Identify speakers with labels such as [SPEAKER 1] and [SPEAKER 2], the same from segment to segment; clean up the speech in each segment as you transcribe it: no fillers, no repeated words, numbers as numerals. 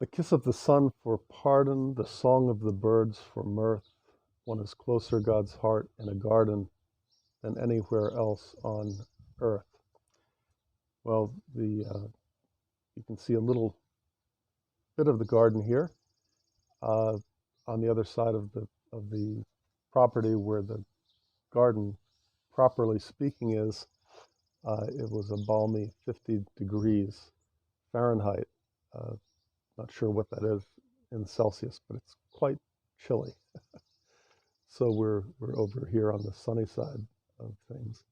[SPEAKER 1] The kiss of the sun for pardon, the song of the birds for mirth. One is closer God's heart in a garden than anywhere else on earth. Well, you can see a little bit of the garden here on the other side of the property where the garden, properly speaking, is. It was a balmy 50 degrees Fahrenheit. Not sure what that is in Celsius, but it's quite chilly. So we're over here on the sunny side of things.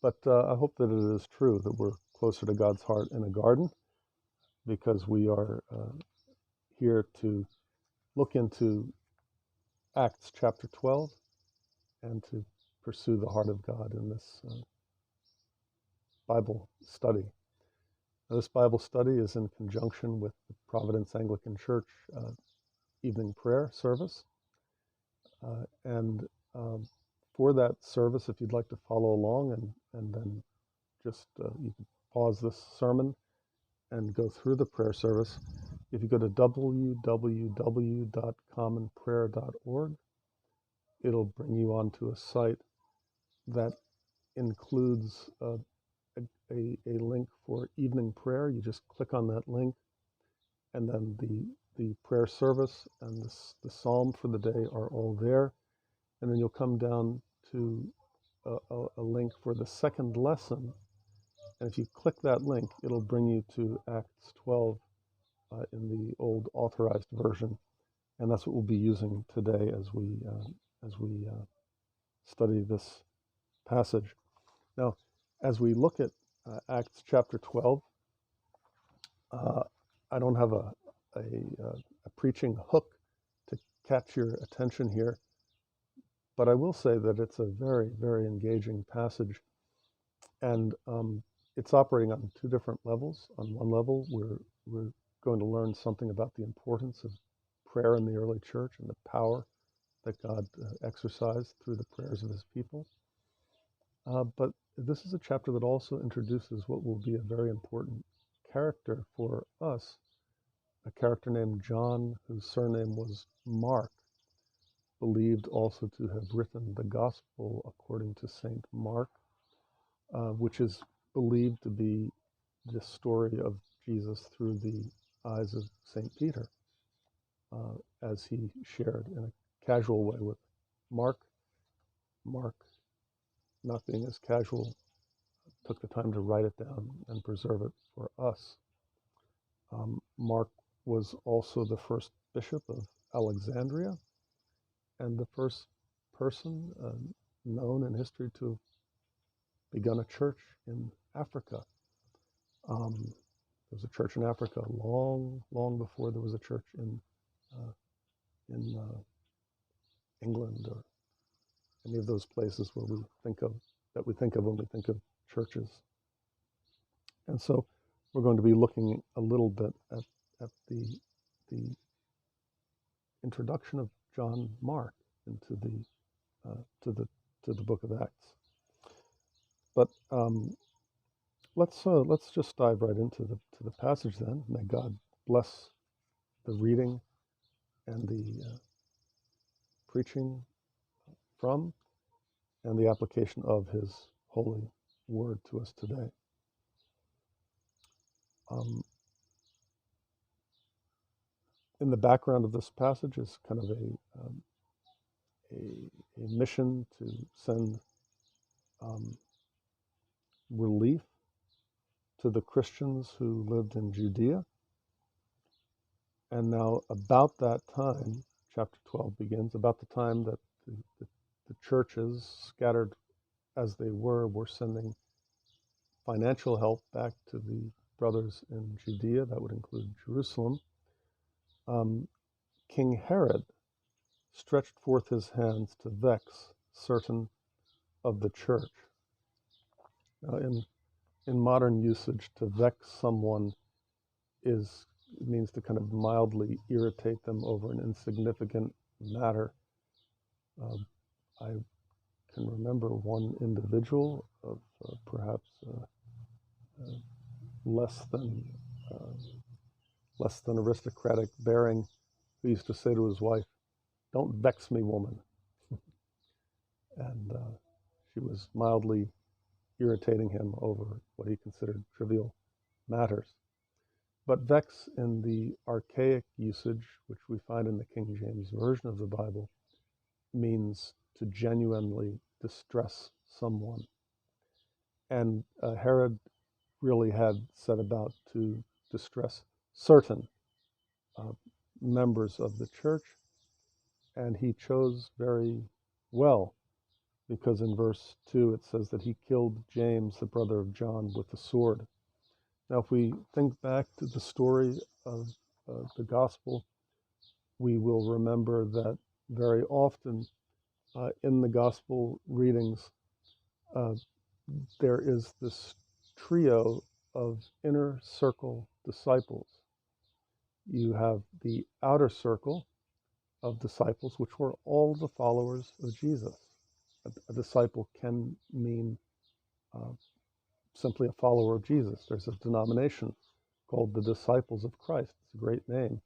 [SPEAKER 1] But I hope that it is true that we're closer to God's heart in a garden, because we are here to look into Acts chapter 12 and to pursue the heart of God in this Bible study. Now, this Bible study is in conjunction with the Providence Anglican Church evening prayer service. And for that service, if you'd like to follow along and then just you can pause this sermon and go through the prayer service. If you go to www.commonprayer.org, it'll bring you onto a site that includes a link for evening prayer. You just click on that link, and then the prayer service and the psalm for the day are all there. And then you'll come down to a link for the second lesson. And if you click that link, it'll bring you to Acts 12 in the old authorized version. And that's what we'll be using today as we study this passage. Now, as we look at Acts chapter 12, I don't have a preaching hook to catch your attention here, but I will say that it's a very, very engaging passage, and it's operating on two different levels. On one level, we're going to learn something about the importance of prayer in the early church and the power that God exercised through the prayers of his people. But this is a chapter that also introduces what will be a very important character for us, a character named John, whose surname was Mark, believed also to have written the Gospel according to Saint Mark, which is believed to be the story of Jesus through the eyes of Saint Peter, as he shared in a casual way with Mark. Mark, not being as casual, took the time to write it down and preserve it for us. Mark was also the first bishop of Alexandria and the first person known in history to have begun a church in Africa. There was a church in Africa long, long before there was a church in England or any of those places where we think of when we think of churches. And so we're going to be looking a little bit at the introduction of John Mark into to the book of Acts. But let's just dive right into the passage then. May God bless the reading and the preaching from and the application of his holy word to us today. In the background of this passage is kind of a mission to send relief to the Christians who lived in Judea. And now about that time, chapter 12 begins, about the time that the churches, scattered as they were sending financial help back to the brothers in Judea. That would include Jerusalem. King Herod stretched forth his hands to vex certain of the church. Now, in modern usage, to vex someone means to kind of mildly irritate them over an insignificant matter. I can remember one individual of perhaps less than less than aristocratic bearing, who used to say to his wife, "Don't vex me, woman." And she was mildly irritating him over what he considered trivial matters. But vex in the archaic usage, which we find in the King James Version of the Bible, means to genuinely distress someone. And Herod really had set about to distress certain uh, members of the church, and he chose very well, because in verse 2 it says that he killed James, the brother of John, with the sword. Now, if we think back to the story of the gospel, we will remember that very often in the gospel readings, uh, there is this trio of inner circle disciples. You have the outer circle of disciples, which were all the followers of Jesus. A disciple can mean uh, simply a follower of Jesus. There's a denomination called the Disciples of Christ. It's a great name.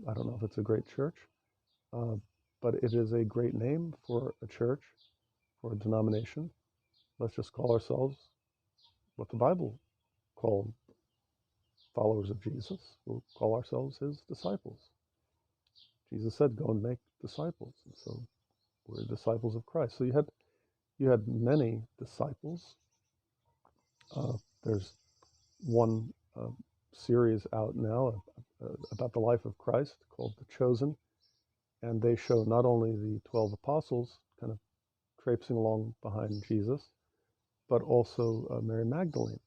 [SPEAKER 1] I don't know if it's a great church, uh, but it is a great name for a church, for a denomination. Let's just call ourselves what the Bible called followers of Jesus. We'll call ourselves his disciples. Jesus said, "Go and make disciples." And so we're disciples of Christ. So you had many disciples. There's one series out now about the life of Christ called The Chosen, and they show not only the 12 apostles kind of traipsing along behind Jesus, but also Mary Magdalene.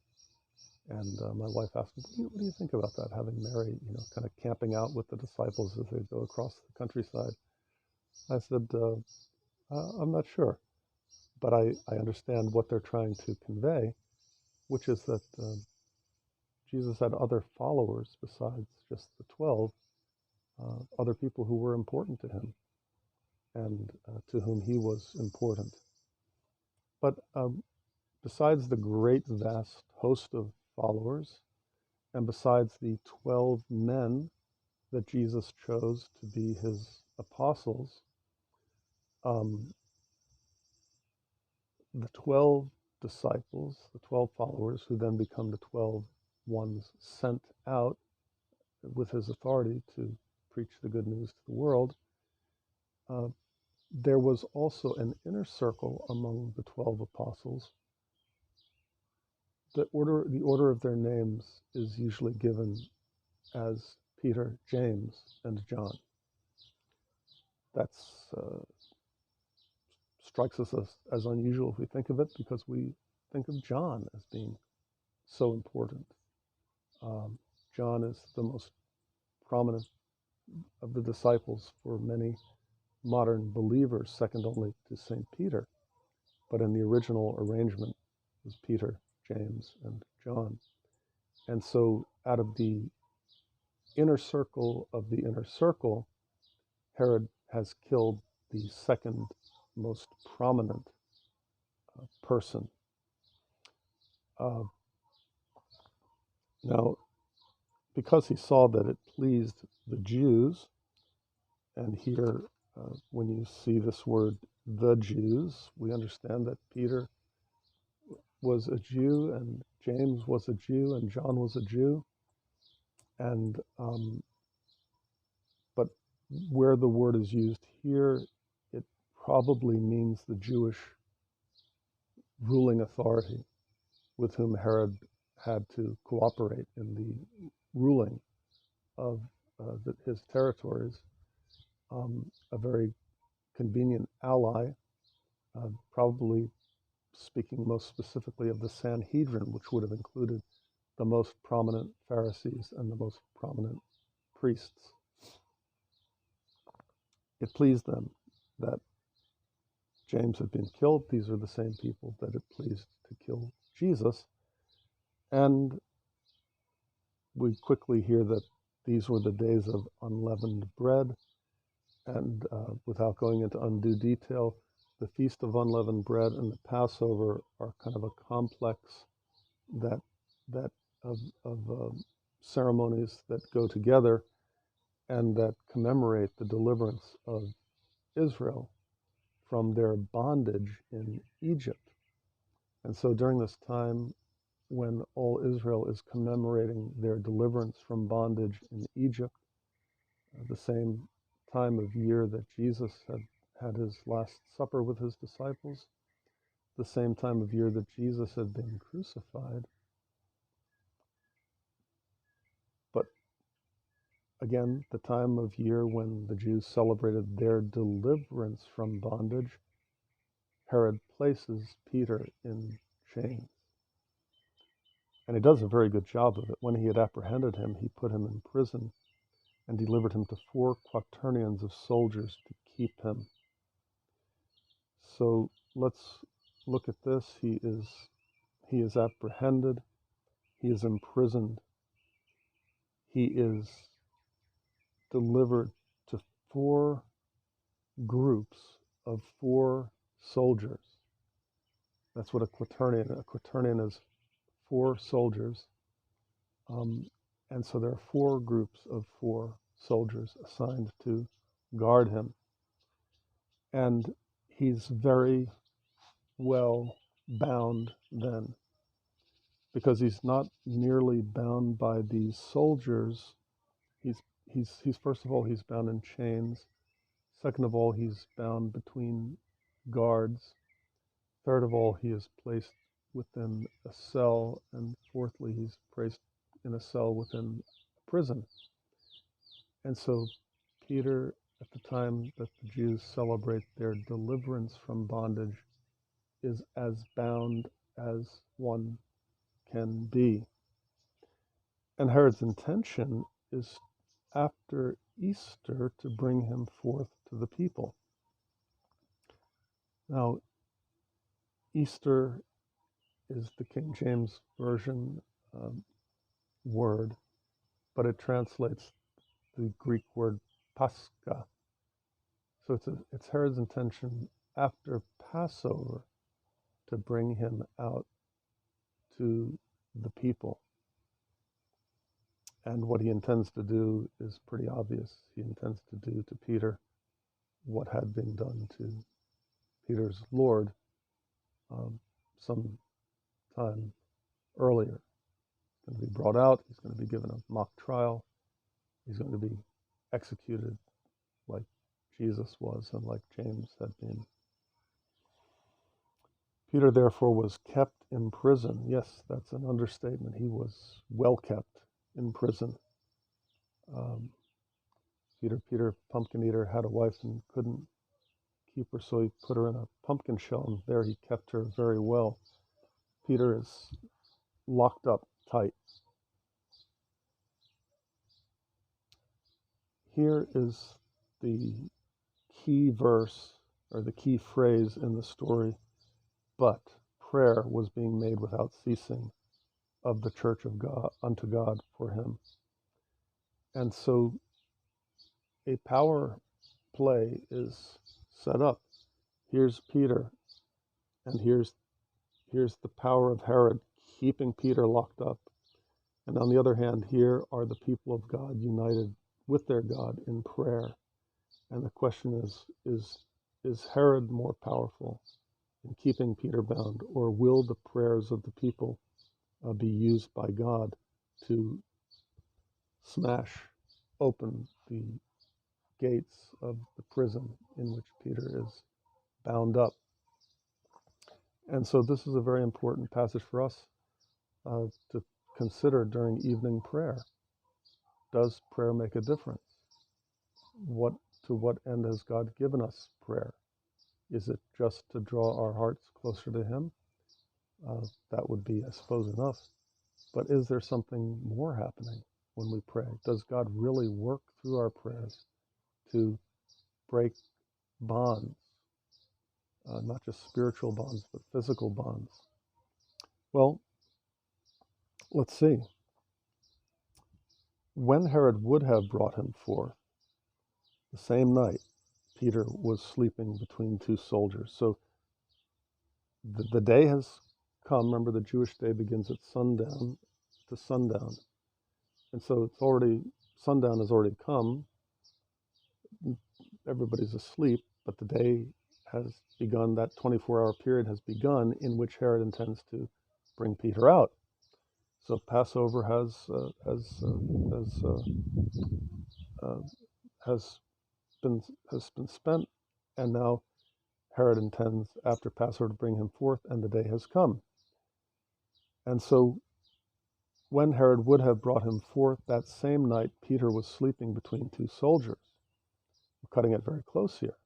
[SPEAKER 1] And my wife asked me, what do you think about that, having Mary, kind of camping out with the disciples as they go across the countryside? I said, I'm not sure, but I understand what they're trying to convey, which is that Jesus had other followers besides just the 12, other people who were important to him and to whom he was important. But besides the great, vast host of followers, and besides the 12 men that Jesus chose to be his apostles, the 12 disciples, the 12 followers, who then become the 12 ones sent out with his authority to preach the good news to the world, there was also an inner circle among the 12 apostles. The order of their names is usually given as Peter, James, and John. That's strikes us as unusual if we think of it, because we think of John as being so important. John is the most prominent of the disciples for many modern believers, second only to St. Peter. But in the original arrangement, it was Peter, James, and John. And so out of the inner circle of the inner circle, Herod has killed the second most prominent person. Now, because he saw that it pleased the Jews, and here when you see this word, the Jews, we understand that Peter was a Jew, and James was a Jew, and John was a Jew. And but where the word is used here, it probably means the Jewish ruling authority with whom Herod had to cooperate in the ruling of his territories. A very convenient ally, probably speaking most specifically of the Sanhedrin, which would have included the most prominent Pharisees and the most prominent priests. It pleased them that James had been killed. These are the same people that it pleased to kill Jesus. And we quickly hear that these were the days of unleavened bread. And without going into undue detail, the Feast of Unleavened Bread and the Passover are kind of a complex that of ceremonies that go together and that commemorate the deliverance of Israel from their bondage in Egypt. And so during this time when all Israel is commemorating their deliverance from bondage in Egypt, the same time of year that Jesus had his Last Supper with his disciples, the same time of year that Jesus had been crucified. But again, the time of year when the Jews celebrated their deliverance from bondage, Herod places Peter in chains. And he does a very good job of it. When he had apprehended him, he put him in prison and delivered him to 4 quaternions of soldiers to keep him. So let's look at this. He is apprehended. He is imprisoned. He is delivered to 4 groups of 4 soldiers. That's what a quaternion. A quaternion is 4 soldiers. And so there are 4 groups of 4 soldiers assigned to guard him. And he's very well bound then, because he's not merely bound by these soldiers. He's first of all, he's bound in chains. Second of all, he's bound between guards. Third of all, he is placed within a cell. And fourthly, he's placed in a cell within a prison. And so Peter, at the time that the Jews celebrate their deliverance from bondage, is as bound as one can be. And Herod's intention is, after Easter, to bring him forth to the people. Now, Easter is the King James Version word, but it translates the Greek word Pascha. So it's Herod's intention after Passover to bring him out to the people. And what he intends to do is pretty obvious. He intends to do to Peter what had been done to Peter's Lord some time earlier. He's going to be brought out. He's going to be given a mock trial. He's going to be executed like Jesus was and like James had been. Peter, therefore, was kept in prison. Yes, that's an understatement. He was well kept in prison. Peter, pumpkin eater, had a wife and couldn't keep her, so he put her in a pumpkin shell, and there he kept her very well. Peter is locked up tight. Here is the key verse, or the key phrase in the story: but prayer was being made without ceasing of the church of God unto God for him. And so a power play is set up. Here's Peter, and here's the power of Herod keeping Peter locked up. And on the other hand, here are the people of God united with their God in prayer. And the question is Herod more powerful in keeping Peter bound, or will the prayers of the people be used by God to smash open the gates of the prison in which Peter is bound up? And so this is a very important passage for us to consider during evening prayer. Does prayer make a difference? To what end has God given us prayer? Is it just to draw our hearts closer to Him? That would be, I suppose, enough. But is there something more happening when we pray? Does God really work through our prayers to break bonds, not just spiritual bonds, but physical bonds? Well, let's see. When Herod would have brought him forth, the same night, Peter was sleeping between 2 soldiers. So the day has come. Remember, the Jewish day begins at sundown to sundown. And so sundown has already come. Everybody's asleep, but the day has begun. That 24-hour period has begun in which Herod intends to bring Peter out. So Passover has been spent, and now Herod intends after Passover to bring him forth, and the day has come. And so when Herod would have brought him forth that same night, Peter was sleeping between two soldiers. We're cutting it very close here.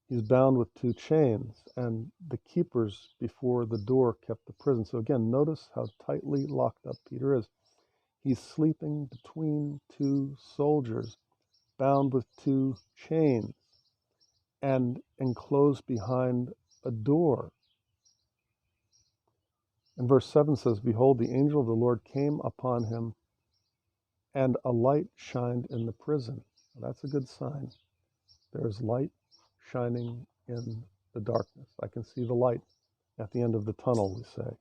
[SPEAKER 1] He's bound with two chains, and the keepers before the door kept the prison. So again, notice how tightly locked up Peter is. He's sleeping between two soldiers, bound with two chains, and enclosed behind a door. And verse 7 says, "Behold, the angel of the Lord came upon him, and a light shined in the prison." Now, that's a good sign. There is light shining in the darkness. I can see the light at the end of the tunnel, we say.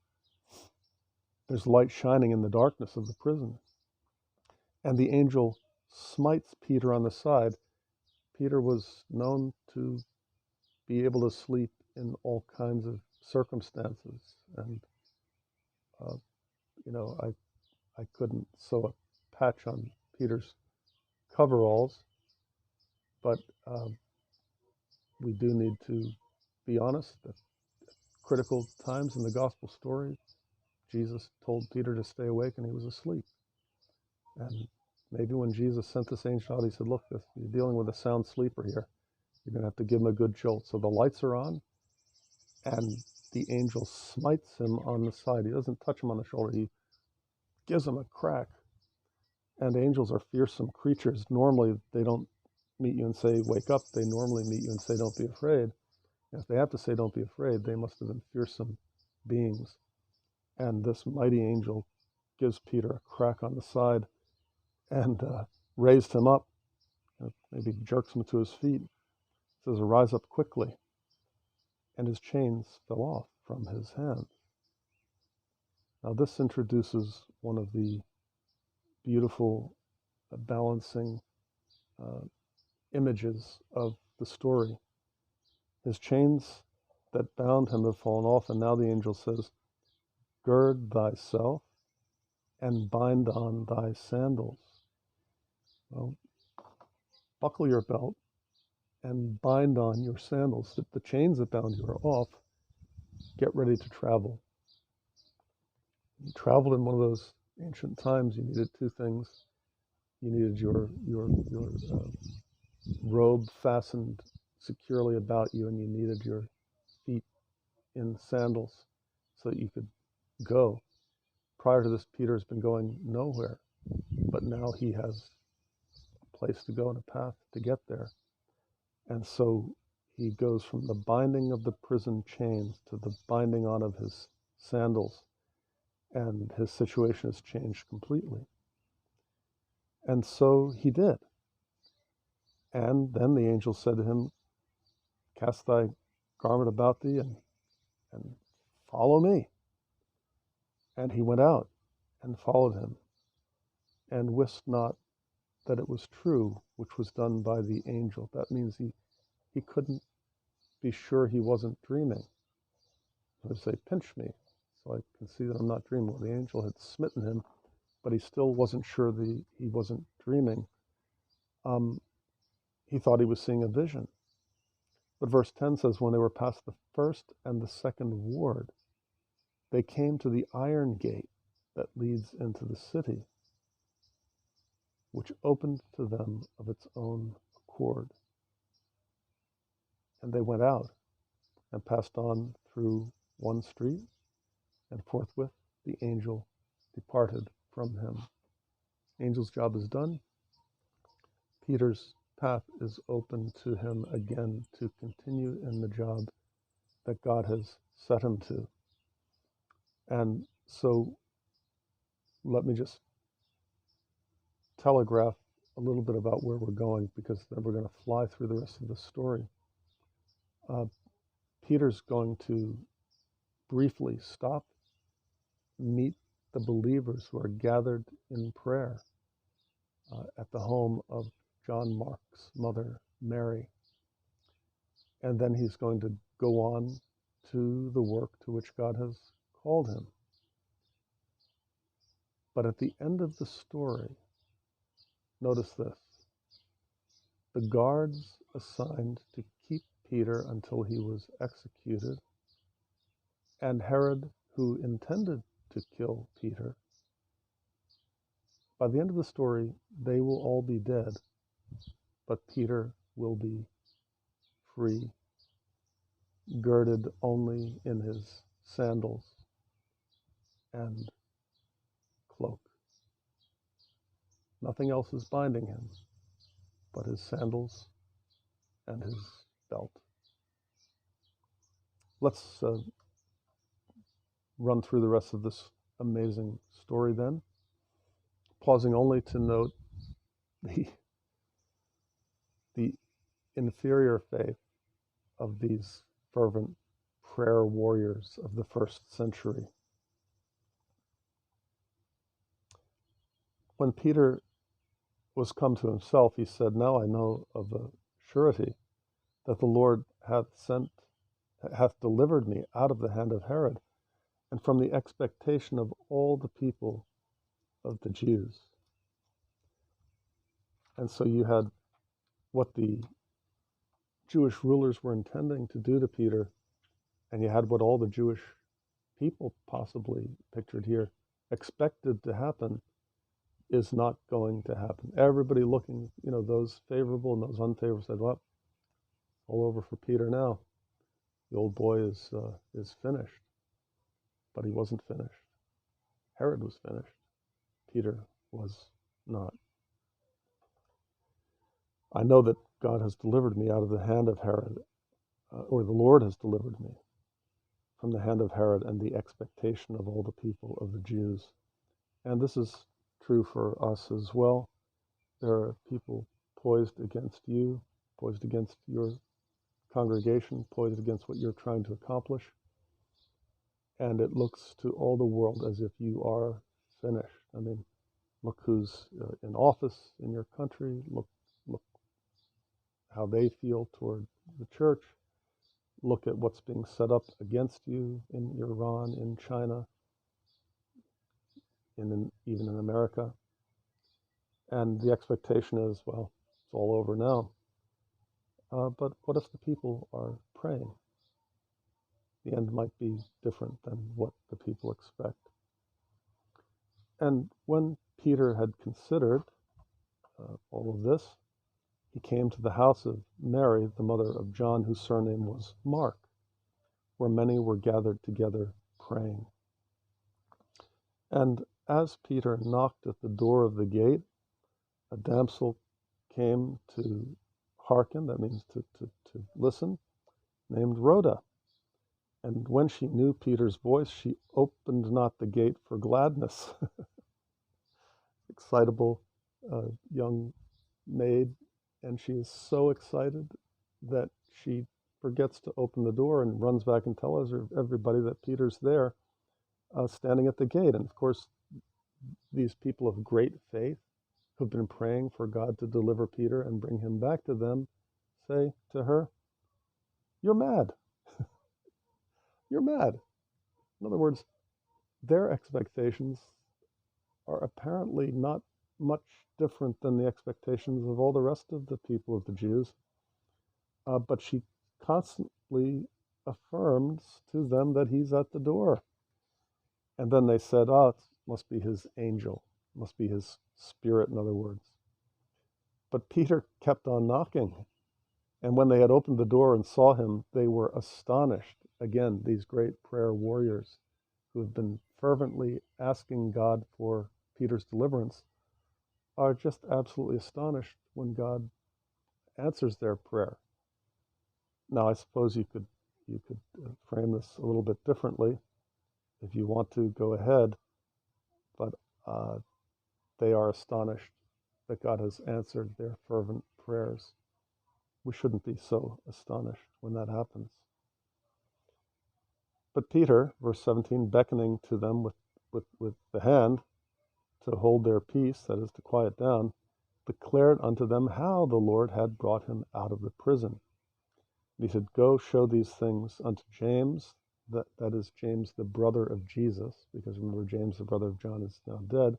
[SPEAKER 1] There's light shining in the darkness of the prison. And the angel smites Peter on the side. Peter was known to be able to sleep in all kinds of circumstances. And, I couldn't sew a patch on Peter's coveralls, but we do need to be honest that at critical times in the gospel story, Jesus told Peter to stay awake, and he was asleep. And maybe when Jesus sent this angel out, he said, look, if you're dealing with a sound sleeper here, you're going to have to give him a good jolt. So the lights are on, and the angel smites him on the side. He doesn't touch him on the shoulder. He gives him a crack. And angels are fearsome creatures. Normally, they don't meet you and say, wake up. They normally meet you and say, don't be afraid. And if they have to say, don't be afraid, they must have been fearsome beings. And this mighty angel gives Peter a crack on the side and raised him up, maybe jerks him to his feet, says, arise up quickly. And his chains fell off from his hands. Now this introduces one of the beautiful balancing images of the story. His chains that bound him have fallen off, and now the angel says, gird thyself and bind on thy sandals. Well, buckle your belt and bind on your sandals. If the chains that bound you are off, get ready to travel. You traveled in one of those ancient times. You needed two things. You needed your robe fastened securely about you, and you needed your feet in sandals so that you could go. Prior to this, Peter has been going nowhere, but now he has a place to go and a path to get there. And so he goes from the binding of the prison chains to the binding on of his sandals, and his situation has changed completely. And so he did. And then the angel said to him, cast thy garment about thee and follow me. And he went out and followed him, and wist not that it was true, which was done by the angel. That means he couldn't be sure he wasn't dreaming. He would say, pinch me, so I can see that I'm not dreaming. Well, the angel had smitten him, but he still wasn't sure that he wasn't dreaming. He thought he was seeing a vision. But verse 10 says, when they were past the first and the second ward, they came to the iron gate that leads into the city, which opened to them of its own accord. And they went out and passed on through one street, and forthwith the angel departed from him. Angel's job is done. Peter's path is open to him again to continue in the job that God has set him to. And so let me just telegraph a little bit about where we're going, because then we're going to fly through the rest of the story. Peter's going to briefly stop, meet the believers who are gathered in prayer at the home of John Mark's mother, Mary. And then he's going to go on to the work to which God has called him. But at the end of the story, notice this. The guards assigned to keep Peter until he was executed, and Herod, who intended to kill Peter, by the end of the story, they will all be dead, but Peter will be free, girded only in his sandals and cloak. Nothing else is binding him but his sandals and his belt. Let's run through the rest of this amazing story then, pausing only to note the inferior faith of these fervent prayer warriors of the first century. When Peter was come to himself, he said, "Now I know of a surety that the Lord hath delivered me out of the hand of Herod, and from the expectation of all the people of the Jews." And so you had what the Jewish rulers were intending to do to Peter, and you had what all the Jewish people, possibly pictured here, expected to happen, is not going to happen. Everybody looking, those favorable and those unfavorable said, well, all over for Peter now. The old boy is finished. But he wasn't finished. Herod was finished. Peter was not. I know that God has delivered me out of the hand of Herod, or the Lord has delivered me from the hand of Herod and the expectation of all the people of the Jews. And this is true for us as well. There are people poised against you, poised against your congregation, poised against what you're trying to accomplish. And it looks to all the world as if you are finished. I mean, look who's in office in your country. Look how they feel toward the church. Look at what's being set up against you in Iran, in China, even in America. And the expectation is, well, it's all over now. But what if the people are praying? The end might be different than what the people expect. And when Peter had considered all of this, he came to the house of Mary, the mother of John, whose surname was Mark, where many were gathered together praying. And as Peter knocked at the door of the gate, a damsel came to hearken, that means to listen, named Rhoda. And when she knew Peter's voice, she opened not the gate for gladness. Excitable young maid, and she is so excited that she forgets to open the door and runs back and tells everybody that Peter's there, standing at the gate. And of course, these people of great faith who've been praying for God to deliver Peter and bring him back to them say to her, "You're mad. You're mad." In other words, their expectations are apparently not much different than the expectations of all the rest of the people of the Jews. But she constantly affirms to them that he's at the door. And then they said, it must be his angel, must be his spirit, in other words. But Peter kept on knocking. And when they had opened the door and saw him, they were astonished. Again, these great prayer warriors who have been fervently asking God for Peter's deliverance are just absolutely astonished when God answers their prayer. Now, I suppose you could frame this a little bit differently. If you want to, go ahead. But they are astonished that God has answered their fervent prayers. We shouldn't be so astonished when that happens. But Peter, verse 17, beckoning to them with with the hand to hold their peace, that is to quiet down, declared unto them how the Lord had brought him out of the prison. And he said, go show these things unto James, that is James, the brother of Jesus, because remember, James, the brother of John, is now dead.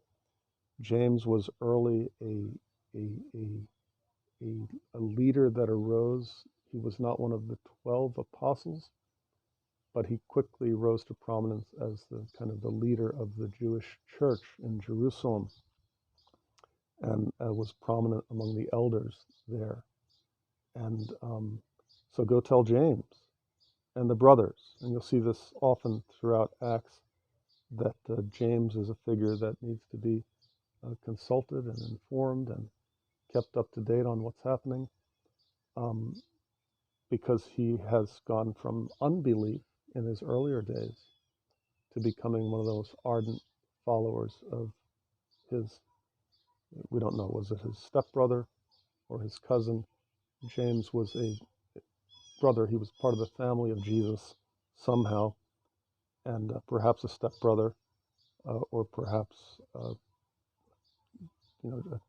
[SPEAKER 1] James was early a leader that arose. He was not one of the 12 apostles, but he quickly rose to prominence as the kind of the leader of the Jewish church in Jerusalem, and was prominent among the elders there. And so go tell James and the brothers, and you'll see this often throughout Acts, that James is a figure that needs to be consulted and informed and kept up to date on what's happening, because he has gone from unbelief in his earlier days to becoming one of those ardent followers of his, we don't know, was it his stepbrother or his cousin? James was a brother. He was part of the family of Jesus somehow, and perhaps a stepbrother, or perhaps a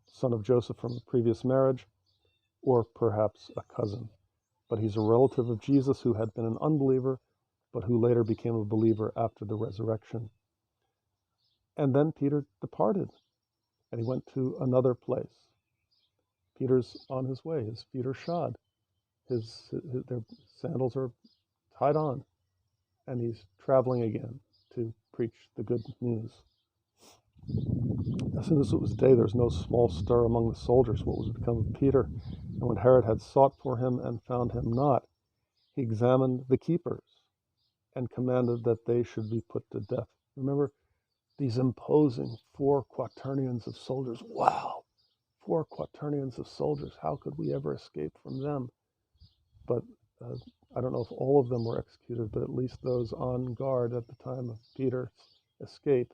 [SPEAKER 1] son of Joseph from a previous marriage, or perhaps a cousin. But he's a relative of Jesus who had been an unbeliever, but who later became a believer after the resurrection. And then Peter departed, and he went to another place. Peter's on his way. His feet are shod. Their sandals are tied on, and he's traveling again to preach the good news. As soon as it was day, there was no small stir among the soldiers what was become of Peter. And when Herod had sought for him and found him not, he examined the keepers and commanded that they should be put to death. Remember, these imposing 4 quaternions of soldiers. Wow, 4 quaternions of soldiers. How could we ever escape from them? But I don't know if all of them were executed, but at least those on guard at the time of Peter's escape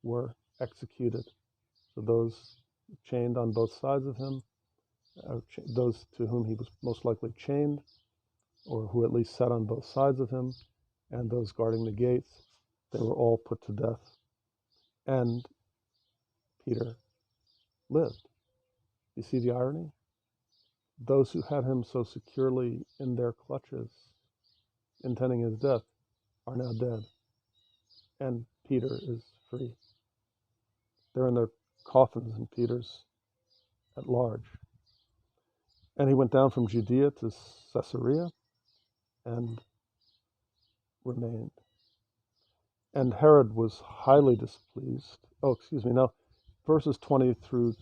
[SPEAKER 1] were executed. So those chained on both sides of him, those to whom he was most likely chained, or who at least sat on both sides of him, and those guarding the gates, they were all put to death. And Peter lived. You see the irony? Those who had him so securely in their clutches, intending his death, are now dead. And Peter is free. They're in their coffins, and Peter's at large. And he went down from Judea to Caesarea and remained. And Herod was highly displeased. Now, verses 20 through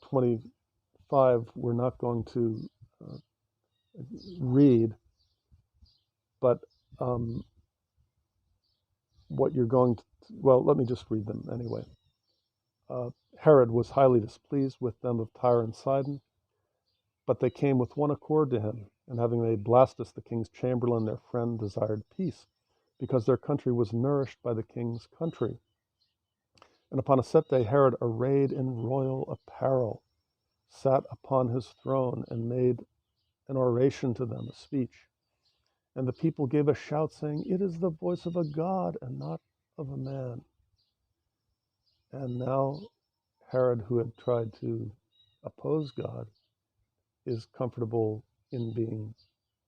[SPEAKER 1] 25, we're not going to read, but what you're going to, well, let me just read them anyway. Herod was highly displeased with them of Tyre and Sidon, but they came with one accord to him, and having made Blastus the king's chamberlain their friend, desired peace, because their country was nourished by the king's country. And upon a set day, Herod, arrayed in royal apparel, sat upon his throne and made an oration to them, a speech. And the people gave a shout, saying, "It is the voice of a God and not of a man." And now Herod, who had tried to oppose God, is comfortable in being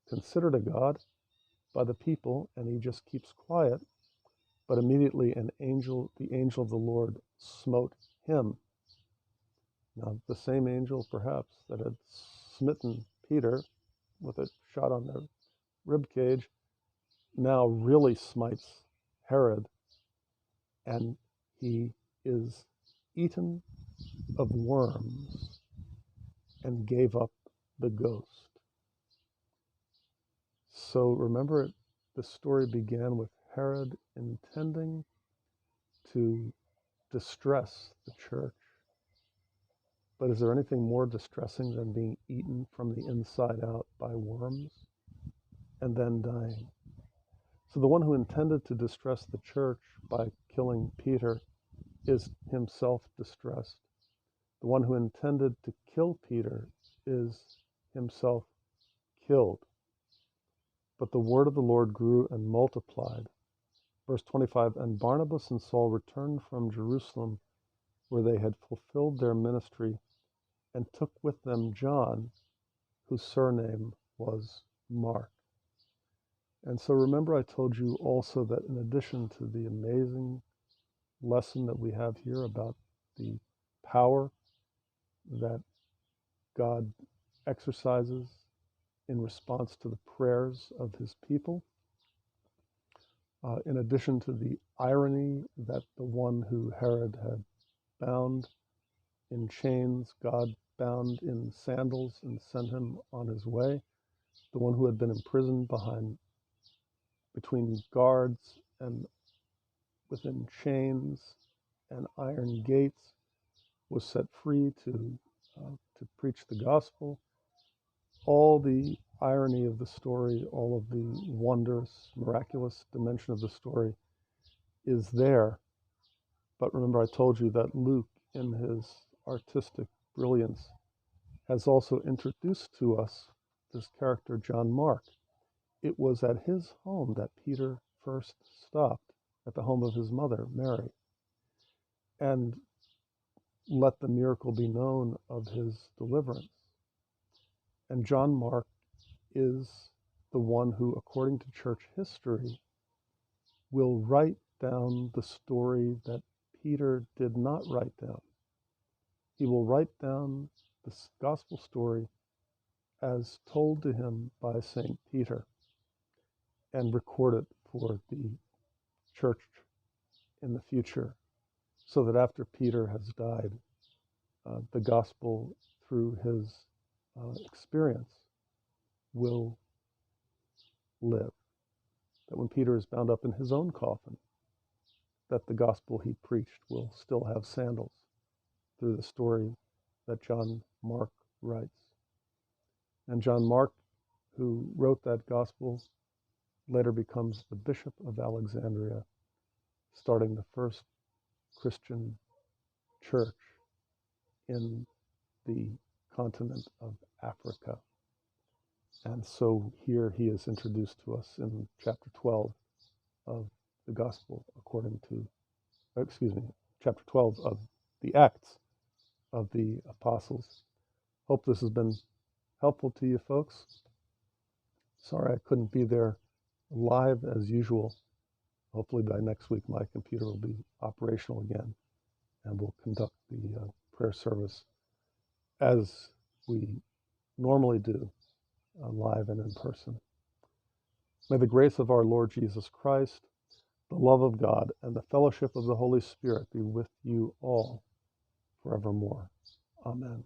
[SPEAKER 1] considered a god by the people, and he just keeps quiet. But immediately the angel of the Lord smote him. Now, the same angel, perhaps, that had smitten Peter with a shot on the rib cage, now really smites Herod, and he is eaten of worms and gave up the ghost. So remember, the story began with Herod intending to distress the church. But is there anything more distressing than being eaten from the inside out by worms and then dying? So the one who intended to distress the church by killing Peter is himself distressed. The one who intended to kill Peter is himself killed. But the word of the Lord grew and multiplied, Verse 25, and Barnabas and Saul returned from Jerusalem, where they had fulfilled their ministry, and took with them John, whose surname was Mark. And so remember I told you also that in addition to the amazing lesson that we have here about the power that God exercises in response to the prayers of his people, in addition to the irony that the one who Herod had bound in chains, God bound in sandals and sent him on his way, the one who had been imprisoned between guards and within chains and iron gates, was set free to preach the gospel. All the irony of the story, all of the wondrous, miraculous dimension of the story is there. But remember, I told you that Luke, in his artistic brilliance, has also introduced to us this character, John Mark. It was at his home that Peter first stopped, at the home of his mother, Mary, and let the miracle be known of his deliverance. And John Mark is the one who, according to church history, will write down the story that Peter did not write down. He will write down the gospel story as told to him by St. Peter and record it for the church in the future, so that after Peter has died, the gospel through his experience will live. That when Peter is bound up in his own coffin, that the gospel he preached will still have sandals through the story that John Mark writes. And John Mark, who wrote that gospel, later becomes the Bishop of Alexandria, starting the first Christian church in the continent of Africa. And so here he is introduced to us in chapter 12 of the Gospel chapter 12 of the Acts of the Apostles. Hope this has been helpful to you folks. Sorry I couldn't be there live as usual. Hopefully by next week my computer will be operational again, and we'll conduct the prayer service as we normally do, live and in person. May the grace of our Lord Jesus Christ, the love of God, and the fellowship of the Holy Spirit be with you all forevermore. Amen.